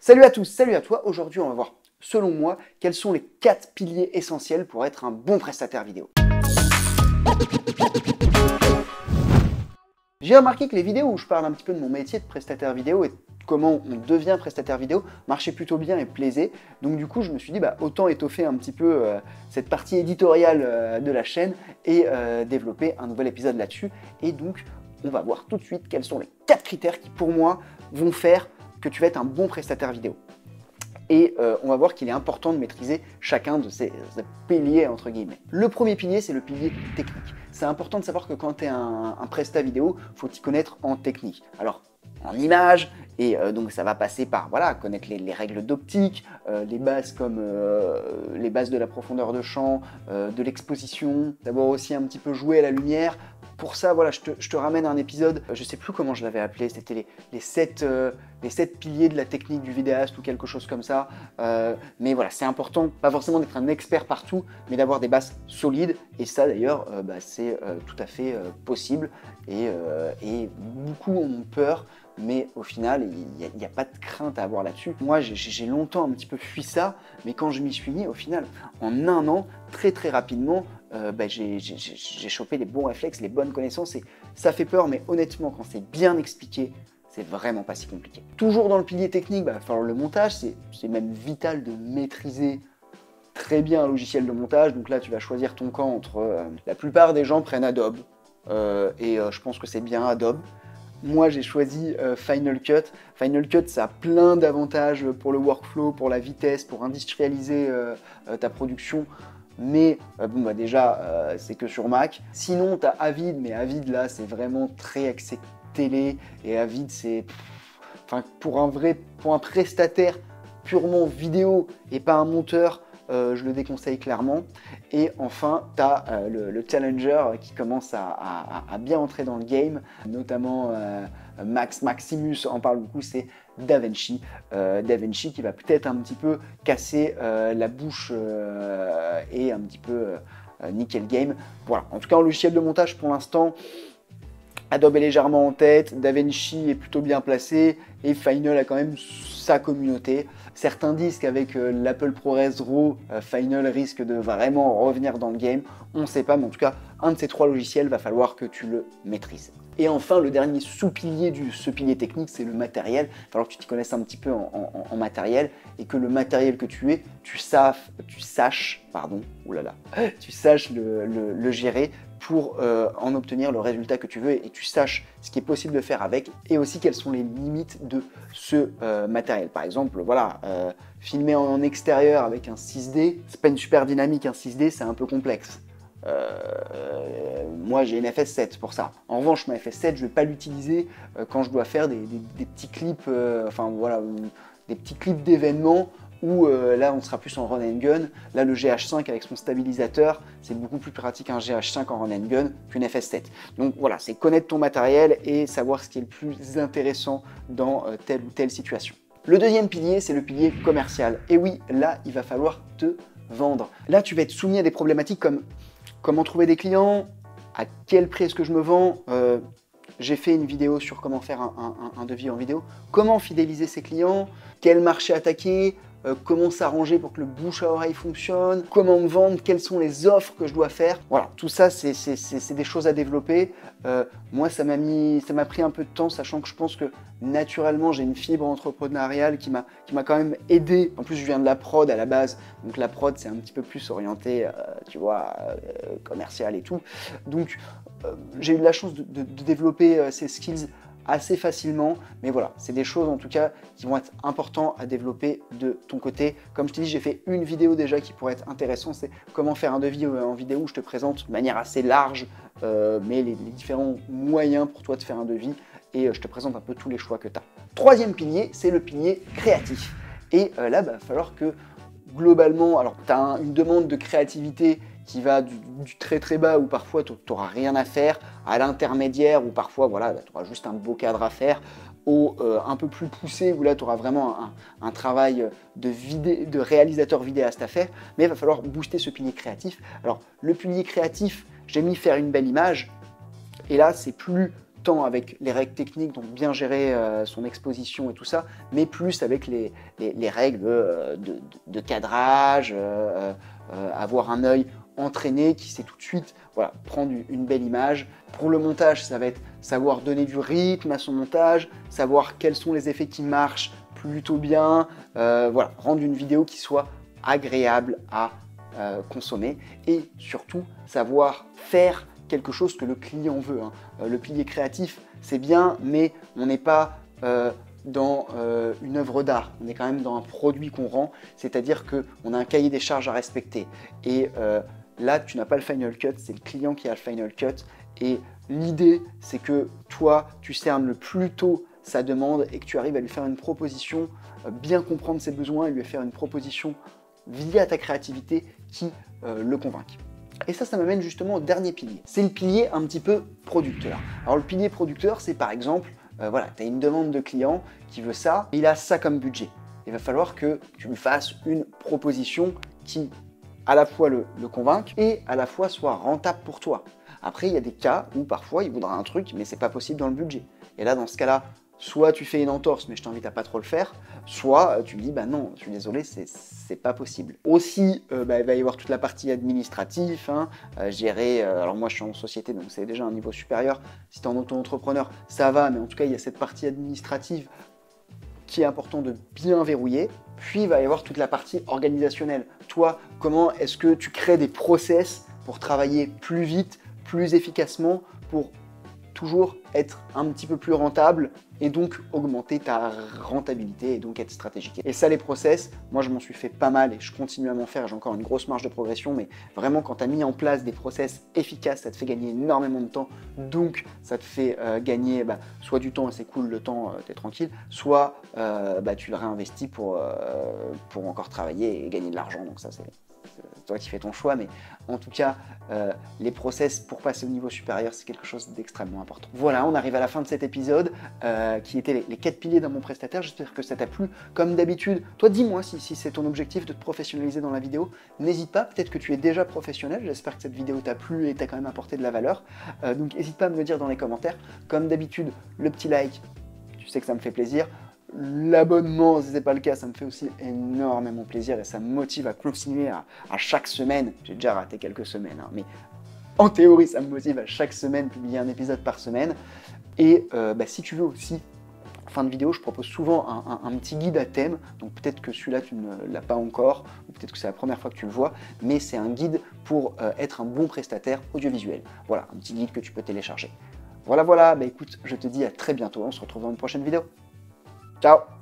Salut à tous, salut à toi. Aujourd'hui, on va voir, selon moi, quels sont les 4 piliers essentiels pour être un bon prestataire vidéo. J'ai remarqué que les vidéos où je parle un petit peu de mon métier de prestataire vidéo et comment on devient prestataire vidéo marchaient plutôt bien et plaisaient. Donc du coup, je me suis dit, autant étoffer un petit peu cette partie éditoriale de la chaîne et développer un nouvel épisode là-dessus. Et donc, on va voir tout de suite quels sont les 4 critères qui, pour moi, vont faire que tu vas être un bon prestataire vidéo. Et on va voir qu'il est important de maîtriser chacun de ces piliers, entre guillemets. Le premier pilier, c'est le pilier technique. C'est important de savoir que quand tu es un presta vidéo, il faut t'y connaître en technique. Alors, en image, et donc ça va passer par connaître les règles d'optique, les bases comme les bases de la profondeur de champ, de l'exposition, d'abord aussi un petit peu jouer à la lumière. Pour ça, je te ramène un épisode, je sais plus comment je l'avais appelé, c'était les 7 piliers de la technique du vidéaste ou quelque chose comme ça. Mais voilà, c'est important, pas forcément d'être un expert partout, mais d'avoir des bases solides. Et ça d'ailleurs, c'est tout à fait possible. Et beaucoup en ont peur, mais au final, il n'y a pas de crainte à avoir là-dessus. Moi, j'ai longtemps un petit peu fui ça, mais quand je m'y suis mis, au final, en un an, très rapidement, j'ai chopé les bons réflexes, les bonnes connaissances, et ça fait peur, mais honnêtement, quand c'est bien expliqué, c'est vraiment pas si compliqué. Toujours dans le pilier technique, il va falloir le montage, c'est même vital de maîtriser très bien un logiciel de montage. Donc là, tu vas choisir ton camp entre... la plupart des gens prennent Adobe, je pense que c'est bien Adobe. Moi, j'ai choisi Final Cut. Final Cut, ça a plein d'avantages pour le workflow, pour la vitesse, pour industrialiser ta production. Mais déjà, c'est que sur Mac. Sinon, tu as Avid, mais Avid, là, c'est vraiment très axé télé. Et Avid, c'est... pour un prestataire purement vidéo et pas un monteur, je le déconseille clairement. Et enfin, tu as le Challenger qui commence à bien entrer dans le game, notamment Maximus en parle beaucoup, c'est DaVinci. DaVinci qui va peut-être un petit peu casser la bouche et un petit peu niquer le game. Voilà, en tout cas en logiciel de montage pour l'instant, Adobe est légèrement en tête, DaVinci est plutôt bien placé et Final a quand même sa communauté. Certains disent qu'avec l'Apple ProRes RAW, Final risque de vraiment revenir dans le game. On ne sait pas, mais en tout cas, un de ces 3 logiciels, va falloir que tu le maîtrises. Et enfin, le dernier sous-pilier de ce pilier technique, c'est le matériel. Il va falloir que tu t'y connaisses un petit peu en matériel et que le matériel que tu saches le gérer pour en obtenir le résultat que tu veux et tu saches ce qui est possible de faire avec et aussi quelles sont les limites de ce matériel. Par exemple, filmer en extérieur avec un 6D, c'est pas une super dynamique, un 6D, c'est un peu complexe. Moi j'ai une FS7 pour ça. En revanche, ma FS7, je vais pas l'utiliser quand je dois faire des petits clips, des petits clips d'événements où là on sera plus en run and gun. Là le GH5 avec son stabilisateur, c'est beaucoup plus pratique un GH5 en run and gun qu'une FS7. Donc voilà, c'est connaître ton matériel et savoir ce qui est le plus intéressant dans telle ou telle situation. Le deuxième pilier, c'est le pilier commercial. Et oui, là il va falloir te vendre. Là tu vas être soumis à des problématiques comme comment trouver des clients, à quel prix est-ce que je me vends. J'ai fait une vidéo sur comment faire un devis en vidéo, comment fidéliser ses clients, quel marché attaquer, comment s'arranger pour que le bouche à oreille fonctionne, comment me vendre, quelles sont les offres que je dois faire. Voilà, tout ça, c'est des choses à développer. Moi, ça m'a pris un peu de temps, sachant que je pense que naturellement, j'ai une fibre entrepreneuriale qui m'a quand même aidé. En plus, je viens de la prod à la base, donc la prod, c'est un petit peu plus orienté, commercial et tout. Donc, j'ai eu de la chance de développer ces skills assez facilement, mais voilà, c'est des choses en tout cas qui vont être importantes à développer de ton côté. Comme je t'ai dit, j'ai fait une vidéo déjà qui pourrait être intéressante, c'est comment faire un devis en vidéo où je te présente de manière assez large, mais les différents moyens pour toi de faire un devis et je te présente un peu tous les choix que tu as. Troisième pilier, c'est le pilier créatif. Et là, il va falloir que globalement, alors tu as une demande de créativité qui va du très bas où parfois tu n'auras rien à faire, à l'intermédiaire où parfois tu auras juste un beau cadre à faire, au un peu plus poussé où là tu auras vraiment un travail de réalisateur vidéaste à faire, mais il va falloir booster ce pilier créatif. Alors le pilier créatif, j'ai mis faire une belle image, et là c'est plus tant avec les règles techniques, donc bien gérer son exposition et tout ça, mais plus avec les règles de cadrage, avoir un œil entraîné qui sait tout de suite voilà, prendre une belle image. Pour le montage, ça va être savoir donner du rythme à son montage, savoir quels sont les effets qui marchent plutôt bien, voilà, rendre une vidéo qui soit agréable à consommer et surtout savoir faire quelque chose que le client veut. Hein. Le pilier créatif, c'est bien, mais on n'est pas dans une œuvre d'art, on est quand même dans un produit qu'on rend, c'est-à-dire qu'on a un cahier des charges à respecter. Et là, tu n'as pas le final cut, c'est le client qui a le final cut. Et l'idée, c'est que toi, tu cernes le plus tôt sa demande et que tu arrives à lui faire une proposition, bien comprendre ses besoins et lui faire une proposition via ta créativité qui le convainc. Et ça m'amène justement au dernier pilier. C'est le pilier un petit peu producteur. Alors le pilier producteur, c'est par exemple, voilà, tu as une demande de client qui veut ça, il a ça comme budget. Il va falloir que tu lui fasses une proposition qui à la fois le convainque et à la fois soit rentable pour toi. Après, il y a des cas où parfois il voudra un truc, mais c'est pas possible dans le budget. Et là, dans ce cas-là, soit tu fais une entorse, mais je t'invite à pas trop le faire, soit tu lui dis, bah non, je suis désolé, c'est pas possible. Aussi, il va y avoir toute la partie administrative, hein, gérer, alors moi je suis en société, donc c'est déjà un niveau supérieur, si tu es en auto-entrepreneur, ça va, mais en tout cas, il y a cette partie administrative qui est important de bien verrouiller. Puis il va y avoir toute la partie organisationnelle. Toi, comment est-ce que tu crées des process pour travailler plus vite, plus efficacement, pour toujours être un petit peu plus rentable et donc augmenter ta rentabilité et donc être stratégique. Et ça, les process, moi je m'en suis fait pas mal et je continue à m'en faire, j'ai encore une grosse marge de progression, mais vraiment quand tu as mis en place des process efficaces, ça te fait gagner énormément de temps, donc ça te fait gagner soit du temps et c'est cool, le temps t'es tranquille, soit tu le réinvestis pour encore travailler et gagner de l'argent, donc ça c'est toi qui fais ton choix, mais en tout cas, les process pour passer au niveau supérieur, c'est quelque chose d'extrêmement important. Voilà, on arrive à la fin de cet épisode, qui était les 4 piliers d'un bon prestataire. J'espère que ça t'a plu. Comme d'habitude, toi, dis-moi si c'est ton objectif de te professionnaliser dans la vidéo. N'hésite pas, peut-être que tu es déjà professionnel. J'espère que cette vidéo t'a plu et t'a quand même apporté de la valeur. Donc, n'hésite pas à me le dire dans les commentaires. Comme d'habitude, le petit like, tu sais que ça me fait plaisir. L'abonnement, si ce n'est pas le cas, ça me fait aussi énormément plaisir et ça me motive à continuer à chaque semaine. J'ai déjà raté quelques semaines, hein, mais en théorie, ça me motive à chaque semaine publier un épisode par semaine. Et si tu veux aussi, en fin de vidéo, je propose souvent un petit guide à thème. Donc peut-être que celui-là, tu ne l'as pas encore, ou peut-être que c'est la première fois que tu le vois, mais c'est un guide pour être un bon prestataire audiovisuel. Voilà, un petit guide que tu peux télécharger. Voilà, écoute, je te dis à très bientôt. On se retrouve dans une prochaine vidéo. Ciao!